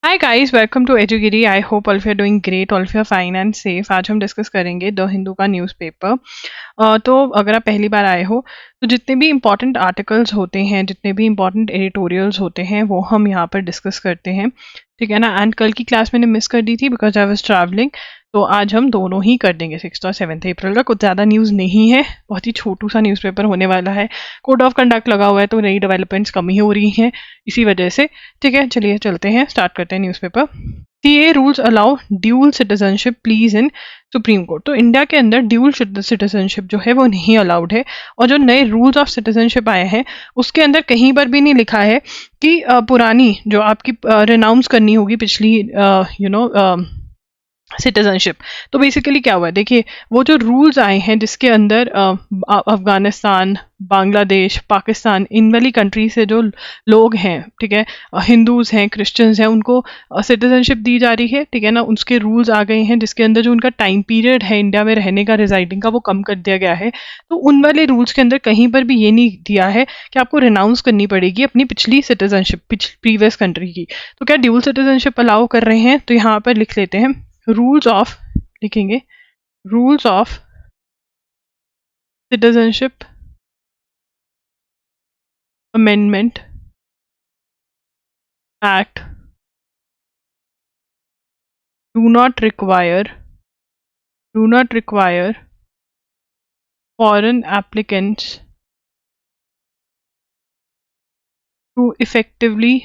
Hi guys, welcome to एजुगिरी। I hope all of you are doing great, all of you are fine and safe. आज हम discuss करेंगे the Hindu का newspaper. तो अगर आप पहली बार आए हो तो जितने भी इम्पोर्टेंट आर्टिकल्स होते हैं, जितने भी इम्पोर्टेंट एडिटोरियल्स होते हैं, वो हम यहाँ पर डिस्कस करते हैं। ठीक है ना। एंड कल की क्लास मैंने मिस कर दी थी बिकॉज आई वॉज ट्रैवलिंग। तो आज हम दोनों ही कर देंगे 6 और 7 अप्रैल का। कुछ ज़्यादा न्यूज़ नहीं है, बहुत ही छोटू सा न्यूज़पेपर होने वाला है। कोड ऑफ कंडक्ट लगा हुआ है तो नई डेवलपमेंट्स कम ही हो रही हैं इसी वजह से। ठीक है, चलिए चलते हैं, स्टार्ट करते हैं newspaper. CA rules allow dual citizenship please in supreme court. तो इंडिया के अंदर ड्यूल सिटीजनशिप जो है वो नहीं अलाउड है। और जो नए रूल्स ऑफ सिटीजनशिप आए हैं उसके अंदर कहीं पर भी नहीं लिखा है कि पुरानी जो आपकी रिनाउंस करनी होगी पिछली सिटीजनशिप। तो बेसिकली क्या हुआ है, देखिए वो जो रूल्स आए हैं जिसके अंदर अफगानिस्तान, बांग्लादेश, पाकिस्तान, इन वाली कंट्री से जो लोग हैं, ठीक है, हिंदूज हैं, क्रिश्चियंस हैं, उनको सिटीजनशिप दी जा रही है। ठीक है ना। उसके रूल्स आ गए हैं जिसके अंदर जो उनका टाइम पीरियड है इंडिया में रहने का, रिजाइडिंग का, वो कम कर दिया गया है। तो उन वाले रूल्स के अंदर कहीं पर भी ये नहीं दिया है कि आपको रिनाउंस करनी पड़ेगी अपनी पिछली सिटीजनशिप, प्रीवियस कंट्री की। तो क्या ड्यूल सिटीजनशिप अलाउ कर रहे हैं? तो यहाँ पर लिख लेते हैं रूल्स ऑफ, लिखेंगे rules of citizenship amendment act do not require do not require foreign applicants to effectively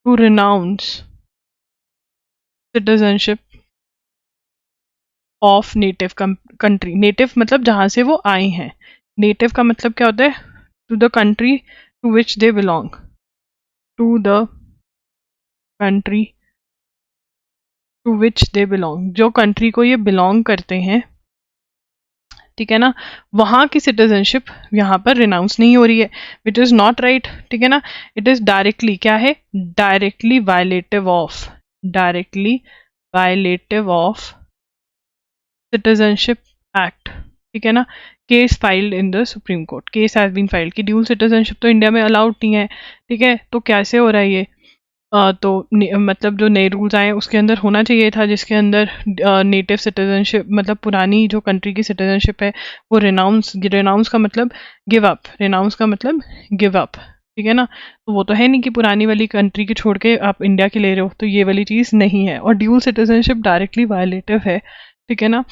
to renounce citizenship of native country. Native मतलब जहाँ से वो आए हैं। नेटिव का मतलब क्या होता है? To the country to which they belong, to the country to which they belong, जो कंट्री को ये बिलोंग करते हैं। ठीक है ना। वहाँ की सिटीजनशिप यहाँ पर रिनाउंस नहीं हो रही है, विच इज़ नॉट राइट। ठीक है ना। इट इज़ डायरेक्टली क्या है? Directly violative of, directly violative of citizenship act. ठीक है ना। Case filed in the supreme court, case has been filed कि ड्यूल सिटीजनशिप तो इंडिया में अलाउड नहीं है। ठीक है, तो कैसे हो रहा है ये? मतलब जो नए रूल्स आए हैं उसके अंदर होना चाहिए था जिसके अंदर नेटिव सिटीजनशिप मतलब पुरानी जो कंट्री की सिटीजनशिप है वो रिनाउंस, रिनाउंस का मतलब गिव अप, रिनाउंस का मतलब गिव अप। ठीक है ना। तो वो तो है नहीं कि पुरानी वाली कंट्री की छोड़ के आप इंडिया की ले रहे हो, तो ये वाली चीज़ नहीं है। और ड्यूल सिटीजनशिप डायरेक्टली वायलेटिव है। ठीक है ना।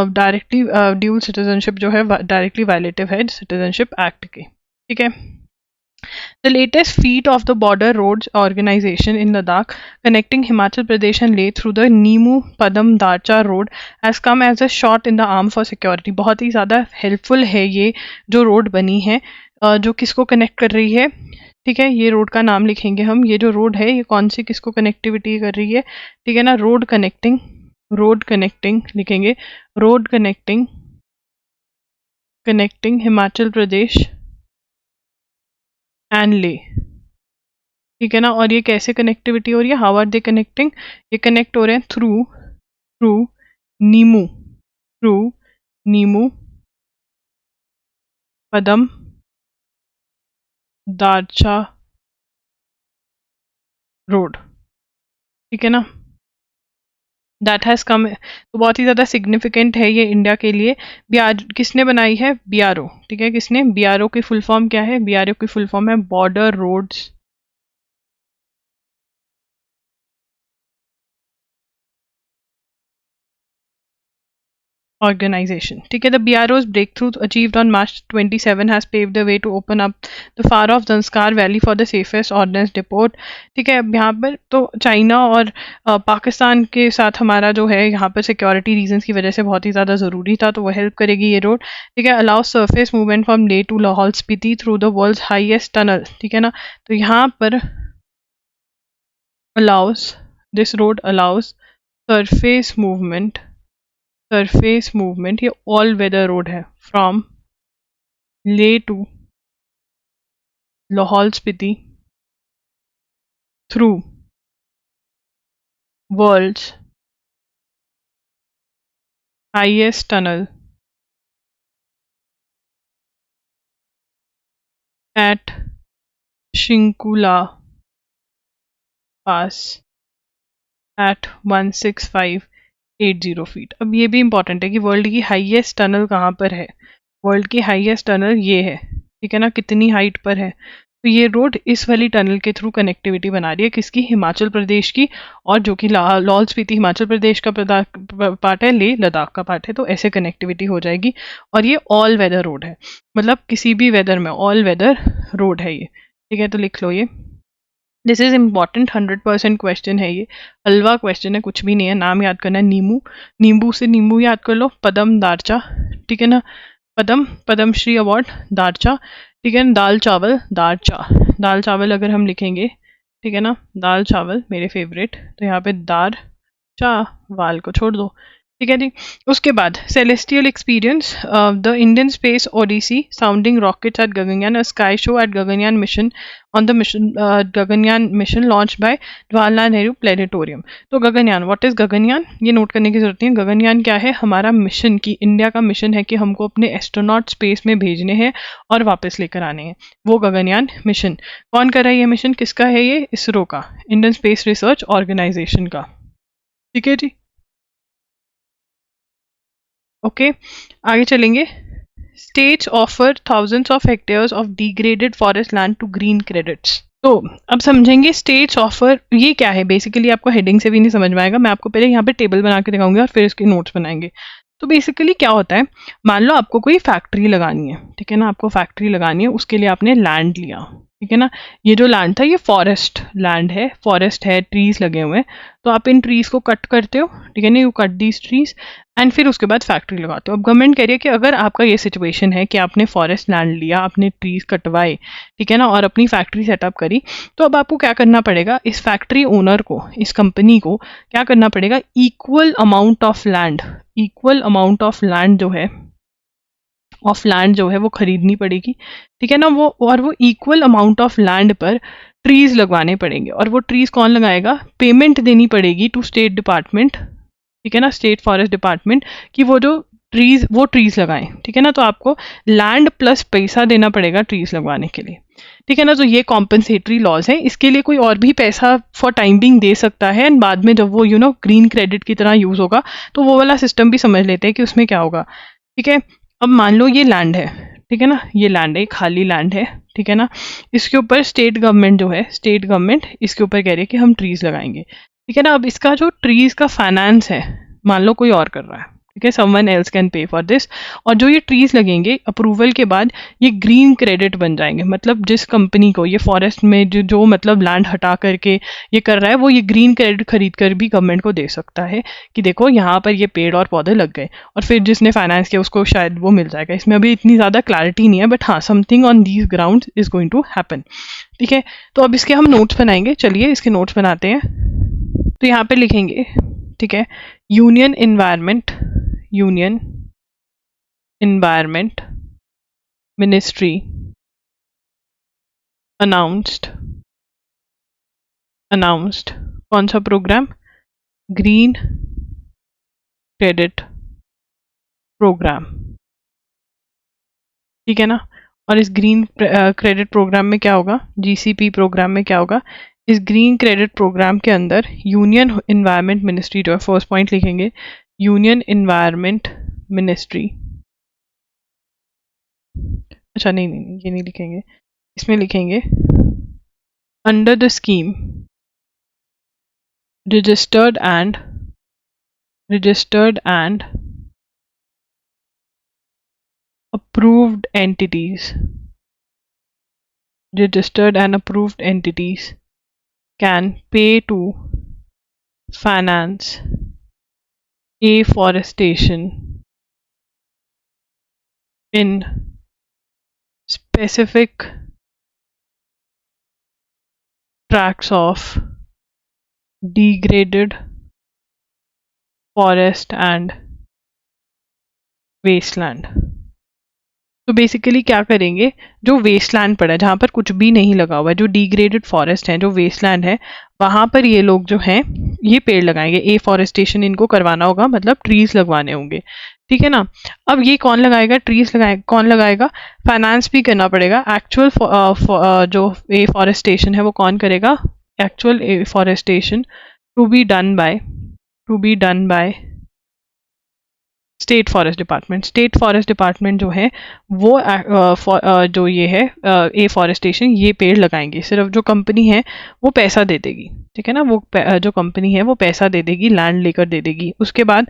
डायरेक्टली ड्यूल सिटीजनशिप जो है डायरेक्टली वायलेटिव है सिटीजनशिप एक्ट की। ठीक है। The latest feat of the Border Roads Organization in Ladakh, connecting Himachal Pradesh and Leh through the Nimu Padam Darcha Road, has come as a shot in the arm for security. बहुत ही ज़्यादा helpful है ये जो road बनी है, जो किसको connect कर रही है। ठीक है, ये रोड का नाम लिखेंगे हम। ये जो रोड है ये कौन सी किसको कनेक्टिविटी कर रही है? ठीक है ना। रोड कनेक्टिंग लिखेंगे। Road connecting, connecting Himachal Pradesh and ले। ठीक है ना। और ये कैसे कनेक्टिविटी हो रही है? How are they connecting? ये कनेक्ट हो रहे हैं through through Nimmu, through Nimmu Padam Darcha road. ठीक है ना। दैट हैज़ कम, तो बहुत ही ज़्यादा सिग्निफिकेंट है ये इंडिया के लिए। बीआर किसने बनाई है? बीआरओ। ठीक है, किसने? बीआरओ की फुल फॉर्म क्या है? बीआरओ की फुल फॉर्म है बॉर्डर रोड्स organization. ठीक है, the BRO's breakthrough achieved on March 27 has paved the way to open up the far off Zanskar Valley for the safest ordnance depot. ठीक है, अब यहाँ पर तो चाइना और पाकिस्तान के साथ हमारा जो है यहाँ पर सिक्योरिटी रीजंस की वजह से बहुत ही ज़्यादा ज़रूरी था, तो वो हेल्प करेगी ये रोड। ठीक है, allow surface movement from Leh to Lahaul Spiti through the world's highest tunnel. ठीक है ना। तो यहाँ पर allows, this road allows surface movement, surface movement, ये ऑल वेदर रोड है from Leh to Lahaul Spiti through world's highest tunnel at Shinkula pass at 16580 feet. अब ये भी इंपॉर्टेंट है कि वर्ल्ड की हाईएस्ट टनल कहाँ पर है। वर्ल्ड की हाईएस्ट टनल ये है, ठीक है ना, कितनी हाइट पर है। तो ये रोड इस वाली टनल के थ्रू कनेक्टिविटी बना रही है, किसकी, हिमाचल प्रदेश की, और जो कि लाहौल स्पीति हिमाचल प्रदेश का पार्ट है, लेह लद्दाख का पार्ट है। तो ऐसे कनेक्टिविटी हो जाएगी। और ये ऑल वेदर रोड है, मतलब किसी भी वेदर में ऑल वेदर रोड है ये, ठीक है। तो लिख लो ये, दिस इज इम्पॉर्टेंट, 100% क्वेश्चन है ये, हलवा क्वेश्चन है, कुछ भी नहीं है। नाम याद करना है नींबू, नींबू से नींबू याद कर लो, पदम दारचा, ठीक है ना, पदम, पद्मश्री अवार्ड, दारचा, ठीक है ना, दाल चावल, दारचा, दाल चावल अगर हम लिखेंगे, ठीक है ना, दाल चावल मेरे फेवरेट, तो यहाँ पे दार चा, वाल को छोड़ दो, ठीक है जी। उसके बाद celestial experience, the Indian space odyssey, sounding rockets at Gaganyaan, a sky show at Gaganyaan mission, on the mission Gaganyaan mission launch by Jawaharlal Nehru planetarium. तो गगनयान, व्हाट इज गगनयान, ये नोट करने की जरूरत नहीं है। गगनयान क्या है, हमारा मिशन, की इंडिया का मिशन है कि हमको अपने एस्ट्रोनॉट स्पेस में भेजने हैं और वापस लेकर आने हैं, वो गगनयान मिशन। कौन कर रहा है ये मिशन, किसका है ये, इसरो का, इंडियन स्पेस रिसर्च ऑर्गेनाइजेशन का, ठीक है जी। ओके, आगे चलेंगे। States offer thousands of hectares of degraded forest land to green credits. तो अब समझेंगे स्टेट्स ऑफर ये क्या है। बेसिकली आपको हेडिंग से भी नहीं समझ में आएगा, मैं आपको पहले यहाँ पे टेबल बना के दिखाऊंगी और फिर इसके नोट्स बनाएंगे। तो बेसिकली क्या होता है, मान लो आपको कोई फैक्ट्री लगानी है, ठीक है ना, आपको फैक्ट्री लगानी है, उसके लिए आपने लैंड लिया, ठीक है ना। ये जो लैंड था ये फॉरेस्ट लैंड है, फॉरेस्ट है, ट्रीज लगे हुए हैं। तो आप इन ट्रीज को कट करते हो, ठीक है ना, you cut these trees and फिर उसके बाद फैक्ट्री लगाते हो। अब गवर्नमेंट कह रही है कि अगर आपका ये सिचुएशन है कि आपने फॉरेस्ट लैंड लिया, आपने ट्रीज कटवाए, ठीक है ना, और अपनी फैक्ट्री सेटअप करी, तो अब आपको क्या करना पड़ेगा, इस फैक्ट्री ओनर को, इस कंपनी को क्या करना पड़ेगा, equal amount of land, equal amount of land जो है वो खरीदनी पड़ेगी, ठीक है ना, वो, और वो इक्वल अमाउंट ऑफ लैंड पर ट्रीज लगवाने पड़ेंगे। और वो ट्रीज कौन लगाएगा, पेमेंट देनी पड़ेगी टू स्टेट डिपार्टमेंट, ठीक है ना, स्टेट फॉरेस्ट डिपार्टमेंट, कि वो जो वो ट्रीज लगाएं, ठीक है ना। तो आपको लैंड प्लस पैसा देना पड़ेगा ट्रीज लगवाने के लिए, ठीक है ना। तो ये कॉम्पनसेटरी लॉज है। इसके लिए कोई और भी पैसा फॉर टाइम बिंग दे सकता है, एंड बाद में जब वो ग्रीन क्रेडिट की तरह यूज होगा तो वो वाला सिस्टम भी समझ लेते हैं कि उसमें क्या होगा, ठीक है। अब मान लो ये लैंड है, ठीक है ना, ये लैंड है, खाली लैंड है, ठीक है ना। इसके ऊपर स्टेट गवर्नमेंट जो है, स्टेट गवर्नमेंट इसके ऊपर कह रही है कि हम ट्रीज लगाएंगे, ठीक है ना। अब इसका जो ट्रीज का फाइनेंस है, मान लो कोई और कर रहा है, ठीक है, someone else can pay for this. और जो ये ट्रीज लगेंगे अप्रूवल के बाद ये ग्रीन क्रेडिट बन जाएंगे। मतलब जिस कंपनी को ये फॉरेस्ट में जो मतलब लैंड हटा करके ये कर रहा है, वो ये ग्रीन क्रेडिट खरीद कर भी गवर्नमेंट को दे सकता है कि देखो यहाँ पर ये पेड़ और पौधे लग गए, और फिर जिसने फाइनेंस किया उसको शायद वो मिल जाएगा। इसमें अभी इतनी ज़्यादा क्लैरिटी नहीं है, बट हाँ, something on these ground is going to happen, ठीक है। तो अब इसके हम नोट्स बनाएंगे, चलिए इसके नोट्स बनाते हैं। तो यहाँ पे लिखेंगे, ठीक है, यूनियन एनवायरमेंट मिनिस्ट्री अनाउंस्ड कौन सा प्रोग्राम, ग्रीन क्रेडिट प्रोग्राम, ठीक है ना। और इस ग्रीन क्रेडिट प्रोग्राम में क्या होगा, जीसीपी प्रोग्राम में क्या होगा, इस ग्रीन क्रेडिट प्रोग्राम के अंदर यूनियन एनवायरमेंट मिनिस्ट्री जो है, फर्स्ट पॉइंट लिखेंगे, यूनियन एनवायरमेंट मिनिस्ट्री, अच्छा नहीं नहीं ये नहीं लिखेंगे, इसमें लिखेंगे under the scheme registered and approved entities can pay to finance afforestation in specific tracts of degraded forest and wasteland। तो बेसिकली क्या करेंगे, जो वेस्टलैंड पड़ा है, जहाँ पर कुछ भी नहीं लगा हुआ है, जो डिग्रेडेड फॉरेस्ट है, जो वेस्टलैंड है, वहाँ पर ये लोग जो हैं ये पेड़ लगाएंगे। एफॉरेस्टेशन इनको करवाना होगा, मतलब ट्रीज लगवाने होंगे, ठीक है ना। अब ये कौन लगाएगा, कौन लगाएगा, फाइनेंस भी करना पड़ेगा। एक्चुअल जो एफॉरेस्टेशन है वो कौन करेगा, actual afforestation to be done by state forest department. State forest department जो है वो जो ये है एफॉरेस्टेशन ये पेड़ लगाएंगे, सिर्फ जो कंपनी है वो पैसा दे देगी, ठीक है ना, वो जो कंपनी है वो पैसा दे देगी, लैंड लेकर दे देगी। उसके बाद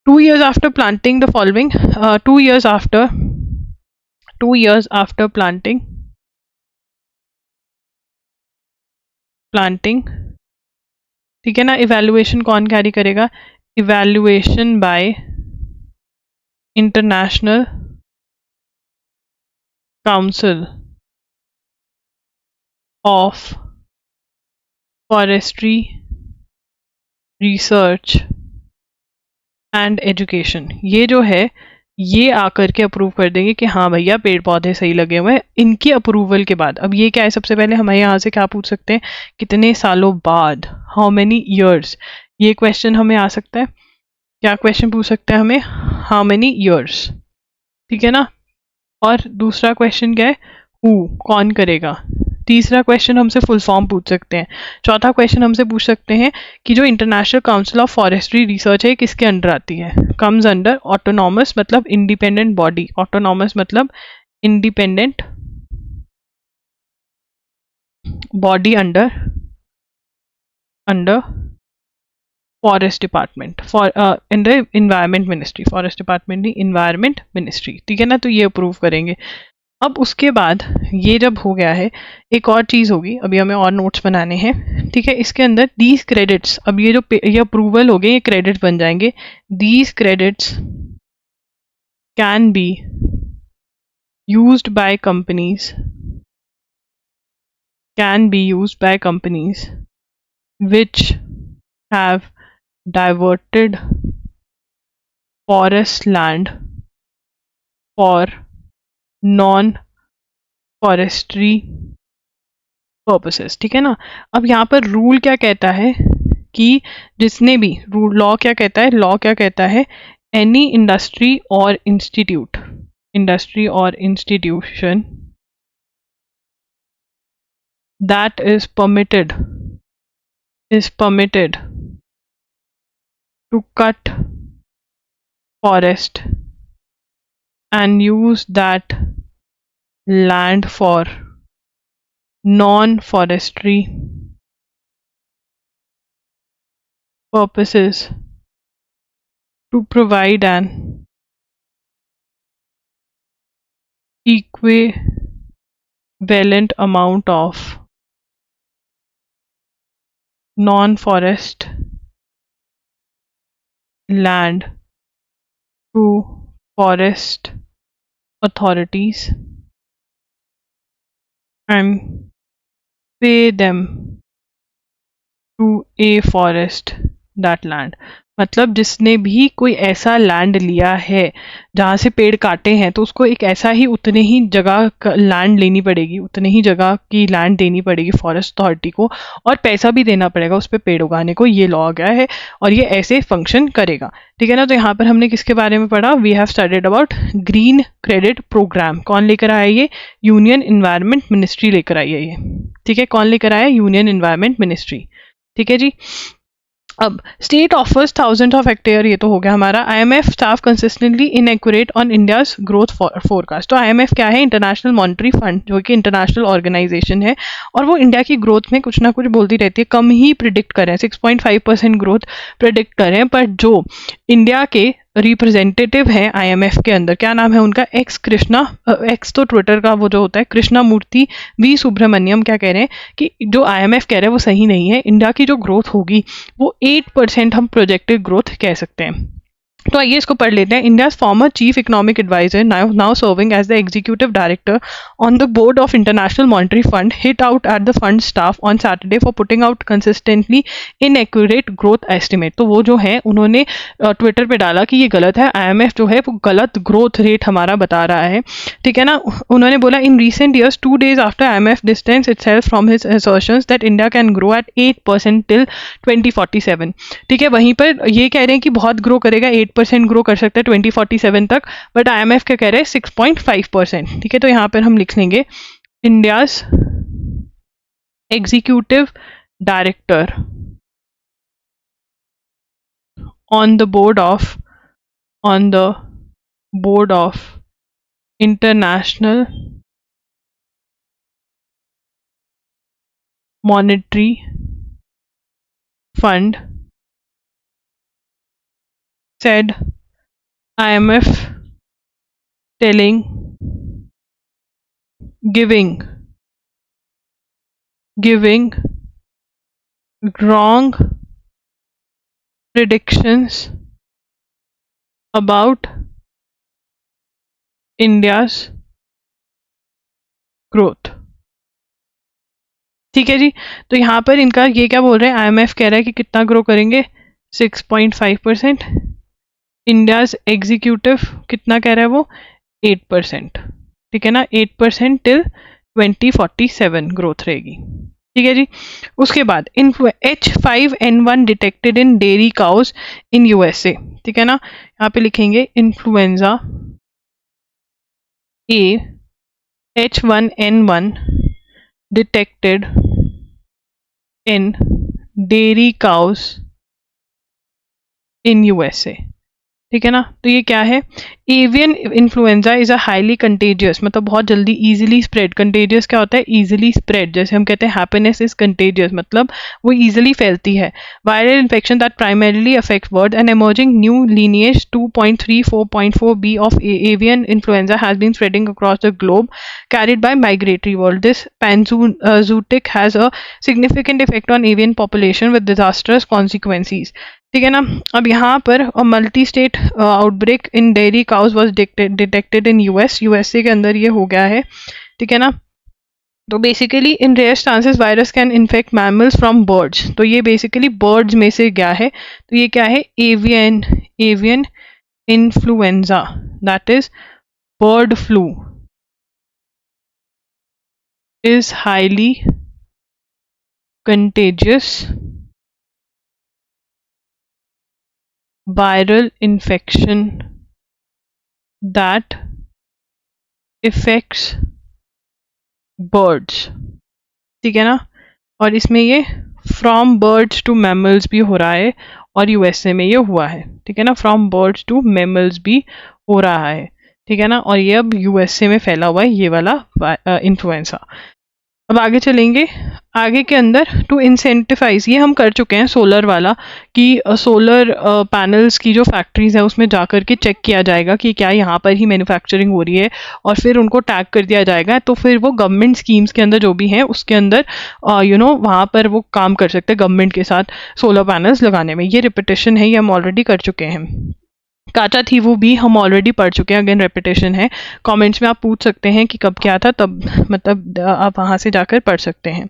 2 years after planting the following 2 years after planting, ठीक है ना, इवैल्यूएशन कौन कैरी करेगा, evaluation bye international council of forestry research and education. ये जो है ये आकर के अप्रूव कर देंगे कि हाँ भैया पेड़ पौधे सही लगे हुए हैं, इनकी अप्रूवल के बाद। अब ये क्या है, सबसे पहले हमें यहाँ से क्या पूछ सकते हैं, कितने सालों बाद, हाउ मेनी ईयर्स, ये क्वेश्चन हमें आ सकता है। क्या क्वेश्चन पूछ सकते हैं हमें, हाउ मेनी ईयर्स, ठीक है ना। और दूसरा क्वेश्चन क्या है, हु, कौन करेगा। तीसरा क्वेश्चन हमसे फुल फॉर्म पूछ सकते हैं। चौथा क्वेश्चन हमसे पूछ सकते हैं कि जो international council of forestry research है किसके अंडर आती है, कम्स अंडर ऑटोनॉमस मतलब इंडिपेंडेंट बॉडी, ऑटोनॉमस मतलब independent body under forest department, under environment ministry, forest department नहीं इन्वायरमेंट मिनिस्ट्री, ठीक है ना। तो ये अप्रूव करेंगे। अब उसके बाद ये जब हो गया है, एक और चीज़ होगी, अभी हमें और नोट्स बनाने हैं, ठीक है। इसके अंदर दीज क्रेडिट्स, अब ये जो ये अप्रूवल हो गए ये क्रेडिट बन जाएंगे। These credits can be used by companies which have diverted forest land for non-forestry purposes, ठीक है ना। अब यहाँ पर रूल क्या कहता है कि जिसने भी रूल, लॉ क्या कहता है, एनी इंडस्ट्री और institution that is permitted to cut forest and use that land for non-forestry purposes to provide an equivalent amount of non-forest land to forest authorities and pay them to afforest that land। मतलब जिसने भी कोई ऐसा land लिया है जहाँ से पेड़ काटे हैं तो उसको एक ऐसा ही उतने ही जगह लैंड लेनी पड़ेगी, उतने ही जगह की लैंड देनी पड़ेगी फॉरेस्ट अथॉरिटी को, और पैसा भी देना पड़ेगा उस पर पेड़ उगाने को। ये लॉ आ गया है और ये ऐसे फंक्शन करेगा, ठीक है ना। तो यहाँ पर हमने किसके बारे में पढ़ा, we have studied about green credit program. कौन लेकर आया ये, यूनियन इन्वायरमेंट मिनिस्ट्री लेकर आई है ये, ठीक है। कौन लेकर आया, यूनियन इन्वायरमेंट मिनिस्ट्री, ठीक है जी। अब state offers thousand of hectare, ये तो हो गया हमारा। IMF staff consistently inaccurate on India's growth forecast. तो IMF क्या है, इंटरनेशनल मॉनेटरी फंड, जो कि इंटरनेशनल ऑर्गेनाइजेशन है, और वो इंडिया की ग्रोथ में कुछ ना कुछ बोलती रहती है। कम ही प्रिडिक्ट करें, 6.5% ग्रोथ प्रिडिक्ट करें, पर जो इंडिया के रिप्रेजेंटेटिव हैं IMF के अंदर, क्या नाम है उनका, एक्स तो ट्विटर का वो जो होता है, कृष्णा मूर्ति वी सुब्रमण्यम, क्या कह रहे हैं कि जो IMF कह रहे हैं वो सही नहीं है, इंडिया की जो ग्रोथ होगी वो 8% हम प्रोजेक्टेड ग्रोथ कह सकते हैं। तो आइए इसको पढ़ लेते हैं। India's former chief economic adviser now serving as the executive director on the board of international monetary fund hit out at the fund staff on Saturday for putting out consistently inaccurate growth estimate. तो वो जो है उन्होंने Twitter पे डाला कि ये गलत है, IMF जो है वो गलत ग्रोथ रेट हमारा बता रहा है, ठीक है ना। उन्होंने बोला in recent years 2 days after IMF distance itself from his assertions that India can grow at 8% till 2047, ठीक है। वहीं पर ये कह रहे हैं कि बहुत ग्रो करेगा, 8% ग्रो कर सकता है 2047 तक, बट IMF क्या कह रहे हैं 6.5%, ठीक है। तो यहाँ पर हम लिख लेंगे India's executive director on the board of International Monetary Fund, said IMF telling giving wrong predictions about India's growth। ठीक है जी। तो यहाँ पर इनका ये क्या बोल रहे हैं, IMF कह रहा है कि कितना ग्रो करेंगे, 6.5%। इंडियाज एग्जीक्यूटिव कितना कह रहा है वो, 8%। ठीक है ना, 8% टिल 2047 ग्रोथ रहेगी। ठीक है जी। उसके बाद H5N1 detected in dairy cows in USA। ठीक है ना, यहाँ पे लिखेंगे influenza A H1N1 detected in dairy cows in USA। ठीक है ना, तो ये क्या है, avian influenza is a highly contagious, मतलब बहुत जल्दी इजीली स्प्रेड। कंटेजियस क्या होता है, इजीली स्प्रेड, जैसे हम कहते हैं हैप्पीनेस इज कंटेजियस, मतलब वो इजीली फैलती है। Viral infection that primarily affect bird and emerging new lineage 2.34.4b of avian influenza has been spreading across the globe carried by migratory world. This panzootic has a significant effect on avian population with disastrous consequences। ठीक है ना। अब यहाँ पर multi state outbreak in dairy cows was detected in USA के अंदर ये हो गया है। ठीक है ना। तो basically in rare chances virus can infect mammals from birds, तो ये बेसिकली बर्ड्स में से गया है। तो ये क्या है, avian influenza, that is bird flu, is highly contagious viral infection that affects birds। ठीक है ना, और इसमें ये फ्रॉम बर्ड्स टू मैमल्स भी हो रहा है और यूएसए में ये हुआ है। ठीक है ना, फ्रॉम बर्ड्स टू मैमल्स भी हो रहा है। ठीक है ना, और ये अब यूएसए में फैला हुआ है ये वाला इन्फ्लुएंजा। अब आगे चलेंगे, आगे के अंदर टू इंसेंटिफाइज, ये हम कर चुके हैं सोलर वाला, कि सोलर पैनल्स की जो फैक्ट्रीज हैं उसमें जा कर के चेक किया जाएगा कि क्या यहाँ पर ही मैन्युफैक्चरिंग हो रही है, और फिर उनको टैग कर दिया जाएगा। तो फिर वो गवर्नमेंट स्कीम्स के अंदर जो भी हैं उसके अंदर वहाँ पर वो काम कर सकते हैं गवर्नमेंट के साथ सोलर पैनल्स लगाने में। ये रिपीटेशन है, ये हम ऑलरेडी कर चुके हैं। काचा थी वो भी हम ऑलरेडी पढ़ चुके हैं, अगेन रेपिटेशन है। कमेंट्स में आप पूछ सकते हैं कि कब क्या था, तब मतलब आप वहाँ से जाकर पढ़ सकते हैं।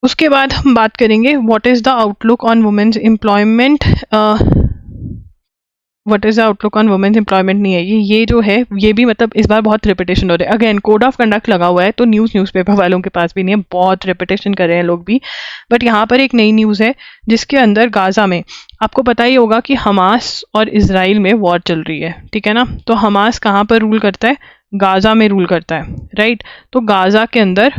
उसके बाद हम बात करेंगे what is the outlook on women's employment. What is the outlook on women's employment नहीं है ये जो है, ये भी मतलब इस बार बहुत रिपीटेशन हो रहा है। अगेन कोड ऑफ कंडक्ट लगा हुआ है, तो न्यूज़पेपर वालों के पास भी नहीं है, बहुत रिपीटेशन कर रहे हैं लोग भी। बट यहाँ पर एक नई न्यूज़ है जिसके अंदर गाज़ा में, आपको पता ही होगा कि हमास और इजराइल में वॉर चल रही है। ठीक है ना, तो हमास कहाँ पर रूल करता है, गाज़ा में रूल करता है, राइट। तो गाज़ा के अंदर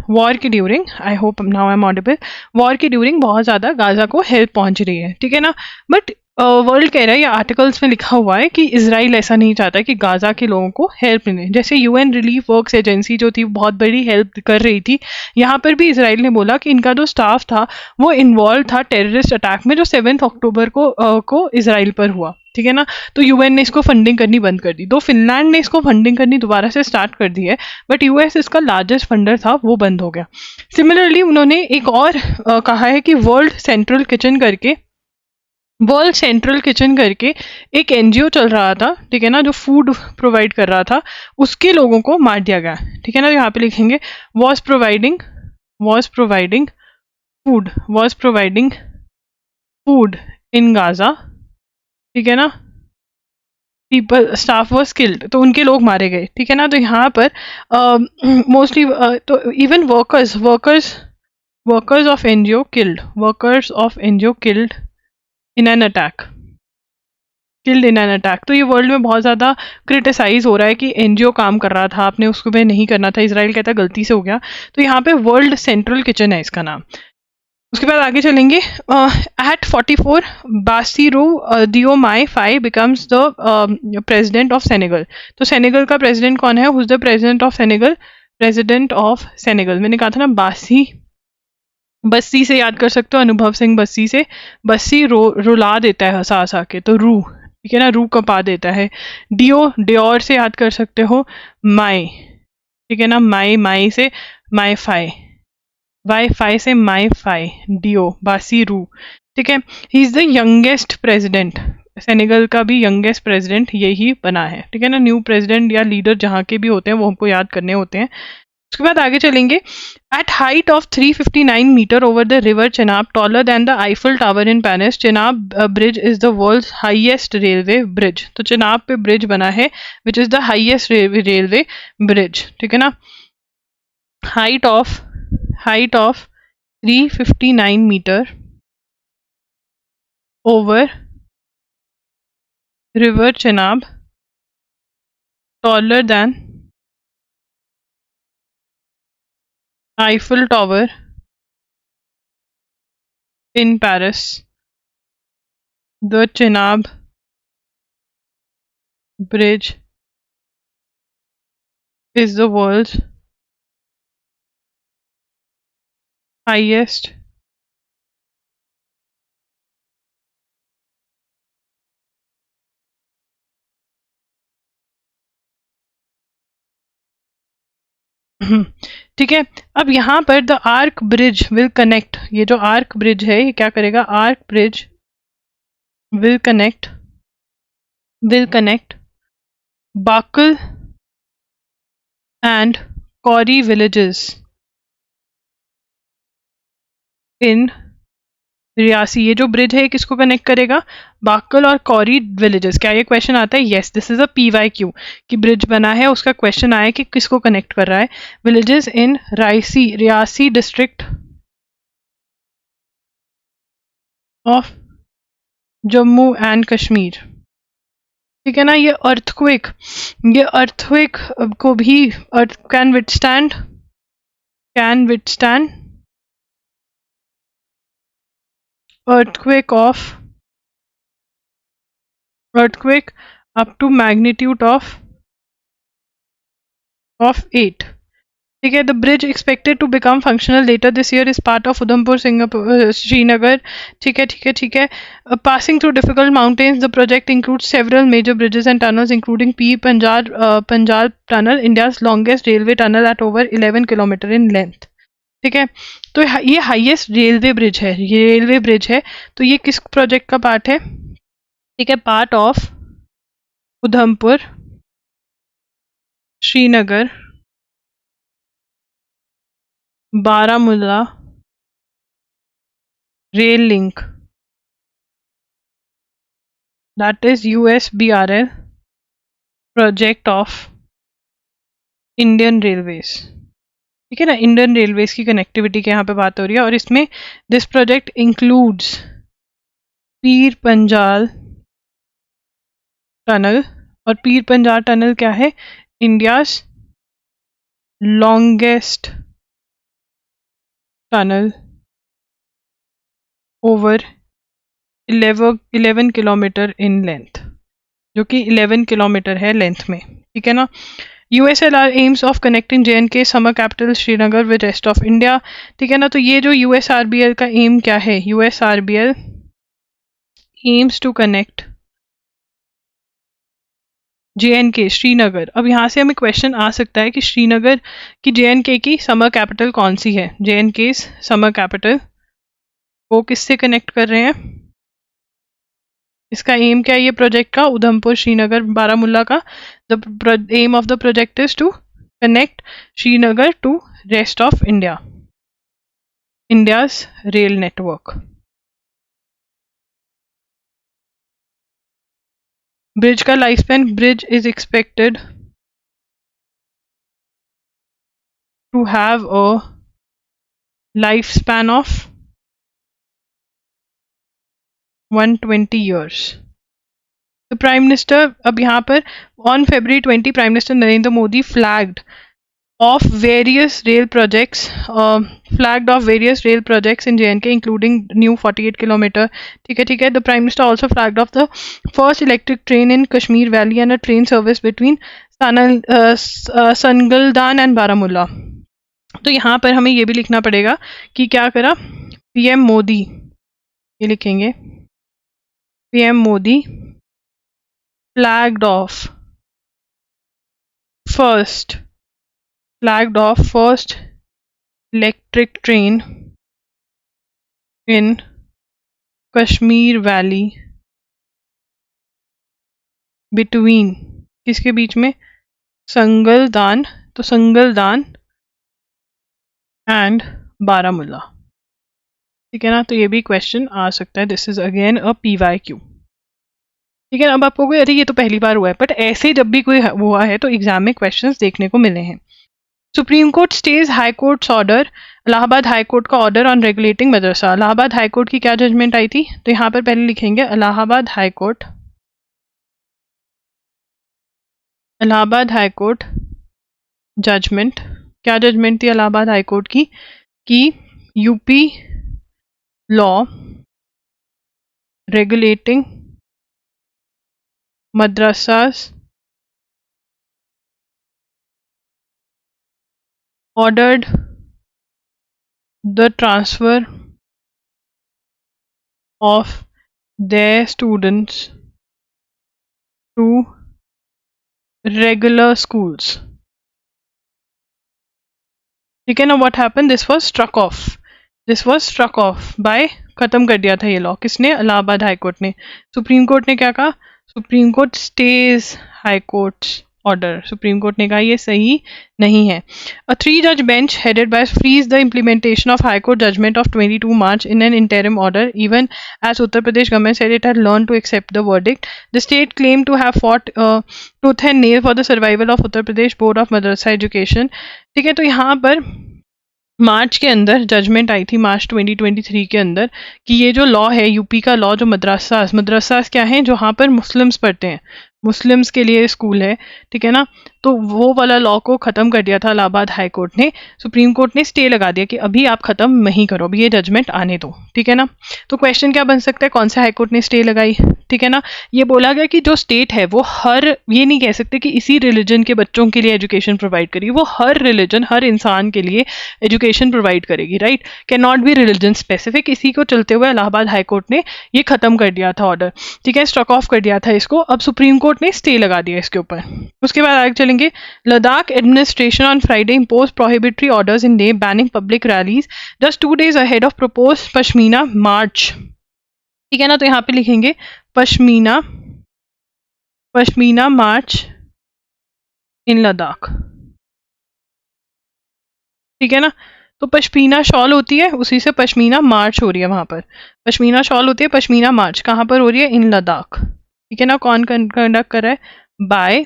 वॉर की during, I hope now I am audible, war की ड्यूरिंग बहुत ज़्यादा गाज़ा को हेल्प पहुंच रही है। ठीक है ना, बट वर्ल्ड कह रहा है या आर्टिकल्स में लिखा हुआ है कि इसराइल ऐसा नहीं चाहता कि गाज़ा के लोगों को हेल्प मिले। जैसे यूएन रिलीफ वर्क्स एजेंसी जो थी बहुत बड़ी हेल्प कर रही थी, यहाँ पर भी इसराइल ने बोला कि इनका जो स्टाफ था वो इन्वॉल्व था टेररिस्ट अटैक में जो 7 अक्टूबर को इसराइल पर हुआ। ठीक है ना, तो यूएन ने इसको फंडिंग करनी बंद कर दी। तो फिनलैंड ने इसको फंडिंग करनी दोबारा से स्टार्ट कर दी है, बट यूएस इसका लार्जेस्ट फंडर था, वो बंद हो गया। सिमिलरली उन्होंने एक और कहा है कि वर्ल्ड सेंट्रल किचन करके एक एनजीओ चल रहा था। ठीक है ना, जो फूड प्रोवाइड कर रहा था, उसके लोगों को मार दिया गया। ठीक है ना, यहाँ पे लिखेंगे was providing food in Gaza. ठीक है ना, स्टाफ वॉज किल्ड, तो उनके लोग मारे गए। ठीक है ना, तो यहाँ पर मोस्टली तो even workers of NGO killed in an attack. Killed in an attack. तो ये वर्ल्ड में बहुत ज़्यादा क्रिटिसाइज हो रहा है कि एनजीओ काम कर रहा था, आपने उसको भी नहीं करना था। इसराइल कहता है गलती से हो गया। तो यहाँ पे वर्ल्ड सेंट्रल किचन है इसका नाम। उसके बाद आगे चलेंगे। At 44 Bassirou Diomaye Faye becomes the president of Senegal. तो सेनेगल का प्रेसिडेंट कौन है? Who's the president of Senegal? President of Senegal मैंने कहा था ना, बस्सी से याद कर सकते हो, अनुभव सिंह बस्सी से। बस्सी रुला देता है हंसा हंसा के, तो रू, ठीक है ना, रू कपा देता है। डियोर से याद कर सकते हो, माई, ठीक है ना, माई से माई फाई, वाई फाई से माई फाई, डियो बासी रू, ठीक है। He is the youngest president, Senegal का भी यंगेस्ट प्रेसिडेंट यही बना है, ठीक है ना। न्यू प्रेसिडेंट या लीडर जहाँ के भी होते हैं वो हमको याद करने होते हैं। उसके बाद आगे चलेंगे। At height of 359 metre over the river Chenab, taller than the Eiffel Tower in Paris, Chenab bridge is the world highest railway bridge. तो चेनाब पे ब्रिज बना है which is the highest railway bridge, ठीक है ना। Height of 359 metre over river Chenab, taller than Eiffel Tower in Paris. The Chenab Bridge is the world's highest ठीक है। अब यहाँ पर the arch bridge will connect, ये जो आर्क ब्रिज है ये क्या करेगा? Arch bridge will connect buccal and कौरी विलेजेस इन रियासी। ये जो ब्रिज है ये किसको कनेक्ट करेगा? बाकल और कौरी विलेजेस। क्या ये क्वेश्चन आता है? Yes, this is a PYQ कि ब्रिज बना है, उसका क्वेश्चन आया कि किसको कनेक्ट कर रहा है। Villages in Reasi district of Jammu and Kashmir, ठीक है ना। ये अर्थक्वेक को भी can withstand earthquake up to magnitude of 8, ठीक है। The bridge expected to become functional later this year is part of Udhampur Srinagar, ठीक है passing through difficult mountains. The project includes several major bridges and tunnels including Punjab tunnel, India's longest railway tunnel at over 11 kilometre in length, ठीक है। तो ये highest railway bridge है। तो ये किस प्रोजेक्ट का पार्ट है? ठीक है, part of Udhampur Srinagar Baramulla rail link, that is USBRL project of Indian railways, ठीक है ना। इंडियन रेलवेज की कनेक्टिविटी की यहाँ पे बात हो रही है। और इसमें this project includes Pir Panjal tunnel, और पीर पंजाल टनल क्या है? India's longest tunnel over 11 kilometre in length, जो कि 11 किलोमीटर है लेंथ में, ठीक है ना। USLR AIIMS of connecting JNK summer capital Srinagar with rest of India, ठीक है ना। तो ये जो USRBL का एम क्या है? USRBL aims to connect JNK Srinagar. अब यहाँ से हमें क्वेश्चन आ सकता है कि श्रीनगर की JNK की समर कैपिटल कौन सी है? JNK समर कैपिटल वो किससे कनेक्ट कर रहे हैं? इसका एम क्या है ये प्रोजेक्ट का? उधमपुर श्रीनगर बारामूला का the aim of the project is to connect Srinagar to rest of India's rail network. Bridge का life span, bridge is expected to have a life span of 120 years. The prime minister, अब यहाँ पर on February 20 prime minister Narendra Modi flagged of various rail projects in J&K including new 48-kilometer. ठीक है. The Prime Minister also flagged off the first electric train in Kashmir Valley and a train service between Sangaldan and Baramulla. तो यहाँ पर हमें ये भी लिखना पड़ेगा कि क्या करा पीएम मोदी, ये लिखेंगे PM Modi flagged off first electric train in Kashmir Valley between, किसके बीच में, संगलदान, तो संगलदान एंड बारामुल्ला. ठीक है ना. तो ये भी क्वेश्चन आ सकता है. This is again a PYQ. ठीक है. अब आपको कोई अरे ये तो पहली बार हुआ है, बट ऐसे जब भी कोई हुआ है तो एग्जाम में क्वेश्चंस देखने को मिले हैं. Supreme court stays high courts order, Allahabad high court का order on regulating madrasa. Allahabad high court की क्या जजमेंट आई थी, तो यहाँ पर पहले लिखेंगे इलाहाबाद हाई कोर्ट जजमेंट. क्या जजमेंट थी इलाहाबाद हाई कोर्ट की कि UP law regulating madrasas ordered the transfer of their students to regular schools. ठीक है ना. what happened, this was struck off by, खत्म कर दिया था ये लॉ. किसने, इलाहाबाद हाई कोर्ट ने. सुप्रीम कोर्ट ने क्या कहा, supreme court stays high courts order. Supreme court ने कहा ये सही नहीं है. अ 3-judge bench headed by freeze the implementation of High Court judgment of 22 March in an interim order, even as Uttar Pradesh government said it had learned to accept the verdict. The state claimed to have fought tooth and nail for the survival of Uttar Pradesh Board of Madrasa Education. ठीक है. तो यहाँ पर मार्च के अंदर judgement आई थी, मार्च 2023 के अंदर, कि ये जो लॉ है यूपी का लॉ, जो मदरसास क्या हैं, जहाँ पर मुस्लिम्स पढ़ते हैं, मुस्लिम्स के लिए स्कूल है. ठीक है ना. तो वो वाला लॉ को ख़त्म कर दिया था इलाहाबाद हाई कोर्ट ने. सुप्रीम कोर्ट ने स्टे लगा दिया कि अभी आप ख़त्म नहीं करो, अभी ये जजमेंट आने दो. ठीक है ना. तो क्वेश्चन क्या बन सकता है, कौन से हाई कोर्ट ने स्टे लगाई. ठीक है ना. ये बोला गया कि जो स्टेट है वो ये नहीं कह सकते कि इसी रिलीजन के बच्चों के लिए एजुकेशन प्रोवाइड करेगी, वो हर रिलीजन, हर इंसान के लिए एजुकेशन प्रोवाइड करेगी. Right. Can not be religion specific. इसी को चलते हुए इलाहाबाद हाई कोर्ट ने ये ख़त्म कर दिया था ऑर्डर. ठीक है. स्ट्रक ऑफ कर दिया था इसको. अब सुप्रीम कोर्ट ने स्टे लगा दिया इसके ऊपर. उसके बाद आगे चलेंगे. Ladakh administration on Friday imposed prohibitory orders in Leh, banning public rallies just 2 days ahead of proposed Pashmina march. ठीक है ना. तो यहाँ पे लिखेंगे पश्मीना मार्च इन लद्दाख. ठीक है ना. तो पश्मीना शॉल होती है, उसी से पश्मीना मार्च हो रही है. वहां पर पश्मीना शॉल होती है, पश्मीना मार्च कहाँ पर हो रही है, इन लद्दाख. ठीक है ना. कौन कंडक्ट कर रहा है, by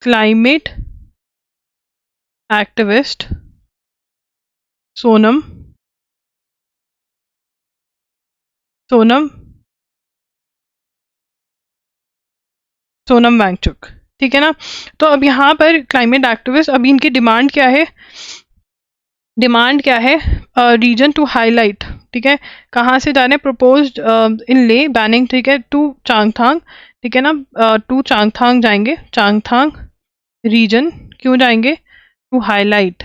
climate activist Sonam Wangchuk. ठीक है ना. तो अब यहाँ पर क्लाइमेट एक्टिविस्ट, अभी इनकी डिमांड क्या है, रीजन टू हाईलाइट. ठीक है. कहाँ से जाने, प्रपोज्ड इन ले बैनिंग. ठीक है. टू चांगथांग. ठीक है ना. टू चांगथांग जाएंगे, चांगथांग रीजन. क्यों जाएंगे, to highlight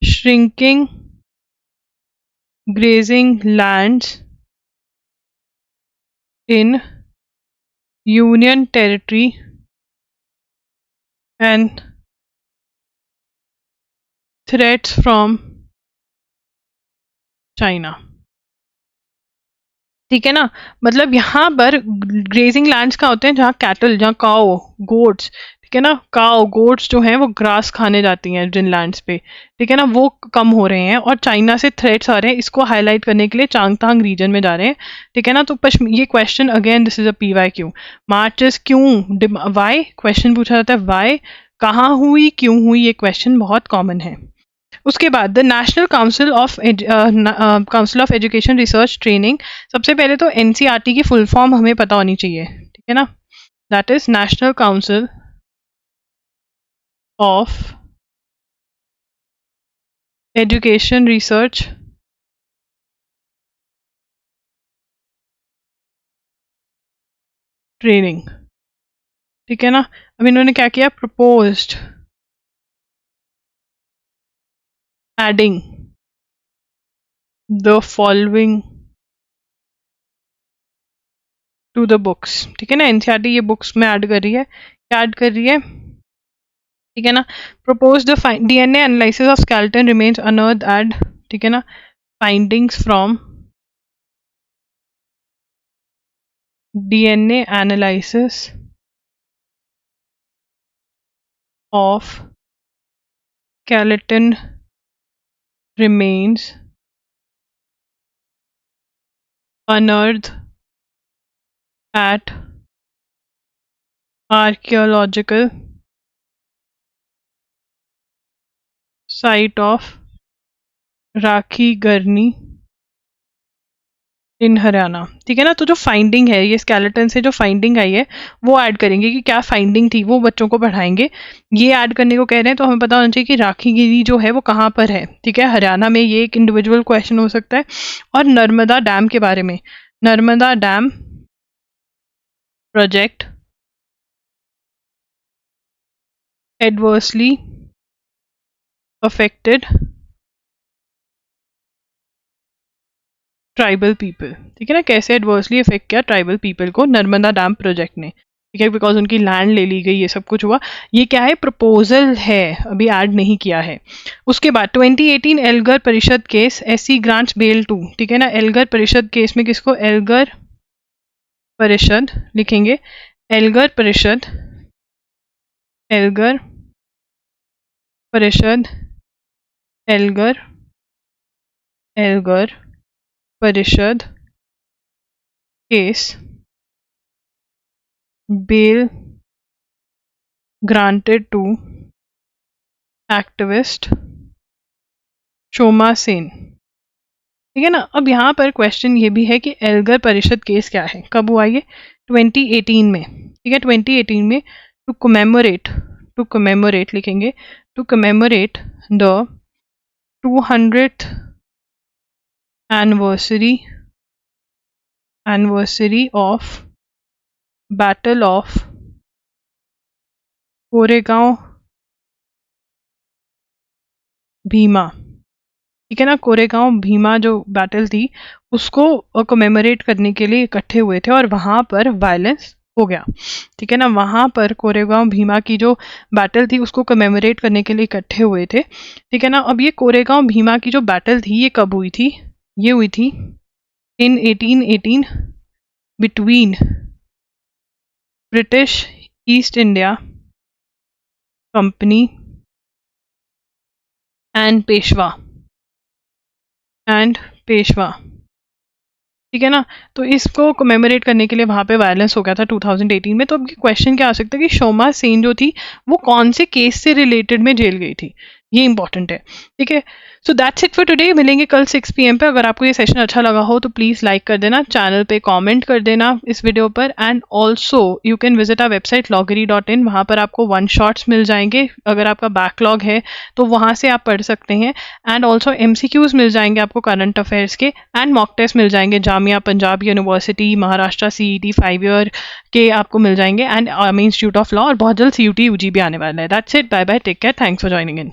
shrinking grazing lands in Union Territory and threats from China. ठीक है ना. मतलब यहाँ पर ग्रेजिंग लैंड्स का होते हैं जहाँ कैटल, जहाँ काओ, गोट्स. ठीक है ना. काओ, गोट्स जो हैं वो ग्रास खाने जाती हैं जिन लैंड्स पे. ठीक है ना. वो कम हो रहे हैं और चाइना से थ्रेट्स आ रहे हैं. इसको हाईलाइट करने के लिए चांगथांग रीजन में जा रहे हैं. ठीक है ना. तो ये question again this is a PYQ. Marches क्यों, वाई क्वेश्चन पूछा जाता है, वाई, कहाँ हुई, क्यों हुई, ये क्वेश्चन बहुत कॉमन है. उसके बाद the national council of education research training, सबसे पहले तो एनसीईआरटी की फुल फॉर्म हमें पता होनी चाहिए, ठीक है ना, that is national council of education research training, ठीक है ना। अब इन्होंने क्या किया, proposed adding the following to the books, ठीक है ना, एनसीईआरटी ये बुक्स में ऐड कर रही है, क्या ऐड कर रही है, ठीक है ना। Propose the DNA analysis of skeleton remains unearthed, ठीक है ना, findings from DNA analysis of skeleton remains unearthed at archaeological site of Rakhi Garhi in Haryana, ठीक है ना। तो जो फाइंडिंग है, ये स्केलेटन से जो फाइंडिंग आई है वो ऐड करेंगे कि क्या फाइंडिंग थी, वो बच्चों को पढ़ाएंगे। ये ऐड करने को कह रहे हैं, तो हमें पता होना चाहिए कि राखी गिरी जो है वो कहाँ पर है, ठीक है, हरियाणा में, ये एक इंडिविजुअल क्वेश्चन हो सकता है। और नर्मदा डैम के बारे में, Narmada dam project adversely affected tribal people, ठीक है ना, कैसे एडवर्सली इफेक्ट किया ट्राइबल पीपल को नर्मदा डैम प्रोजेक्ट ने, ठीक है, बिकॉज उनकी लैंड ले ली गई, ये सब कुछ हुआ। ये क्या है, प्रपोजल है, अभी ऐड नहीं किया है। उसके बाद 2018 Elgar Parishad case, SC grants bail to, ठीक है ना, एल्गर परिषद केस में किसको, एल्गर परिषद लिखेंगे, एल्गर परिषद, एल्गर परिषद, Elgar, Elgar Parishad case, bail granted to activist Shoma Sen, ठीक है ना। अब यहाँ पर क्वेश्चन ये भी है कि एल्गर परिषद केस क्या है, कब हुआ ये, 2018 में, ठीक है, 2018 में, टू कमेमोरेट लिखेंगे, to commemorate the 200th anniversary of battle of Koregaon Bhima, ठीक है ना, कोरेगांव भीमा जो बैटल थी उसको कमेमोरेट करने के लिए इकट्ठे हुए थे और वहां पर वायलेंस हो गया, ठीक है ना, वहां पर कोरेगांव भीमा की जो बैटल थी उसको कमेमोरेट करने के लिए इकट्ठे हुए थे, ठीक है ना। अब ये कोरेगांव भीमा की जो बैटल थी ये कब हुई थी, ये हुई थी इन 1818 between British east India company and Peshwa, ठीक है ना। तो इसको कमेमोरेट करने के लिए वहां पे वायलेंस हो गया था 2018 में। तो अब क्वेश्चन क्या आ सकता है कि शोमा सेन जो थी वो कौन से केस से रिलेटेड में जेल गई थी, ये इंपॉर्टेंट है, ठीक है। So that's it for today, मिलेंगे कल 6 PM पे। अगर आपको ये सेशन अच्छा लगा हो तो प्लीज़ लाइक कर देना, चैनल पे कमेंट कर देना इस वीडियो पर, and also you can visit our website loggery.in, वहाँ पर आपको 1 शॉट्स मिल जाएंगे, अगर आपका बैकलॉग है तो वहाँ से आप पढ़ सकते हैं, एंड ऑल्सो MCQs मिल जाएंगे आपको करंट अफेयर्स के, एंड मॉक टेस्ट मिल जाएंगे, Jamia Punjab university, Maharashtra CET 5 year के आपको मिल जाएंगे, and army institute of law, और बहुत जल्द CUT UG भी आने वाला है। That's it, bye bye, take care, thanks for joining in.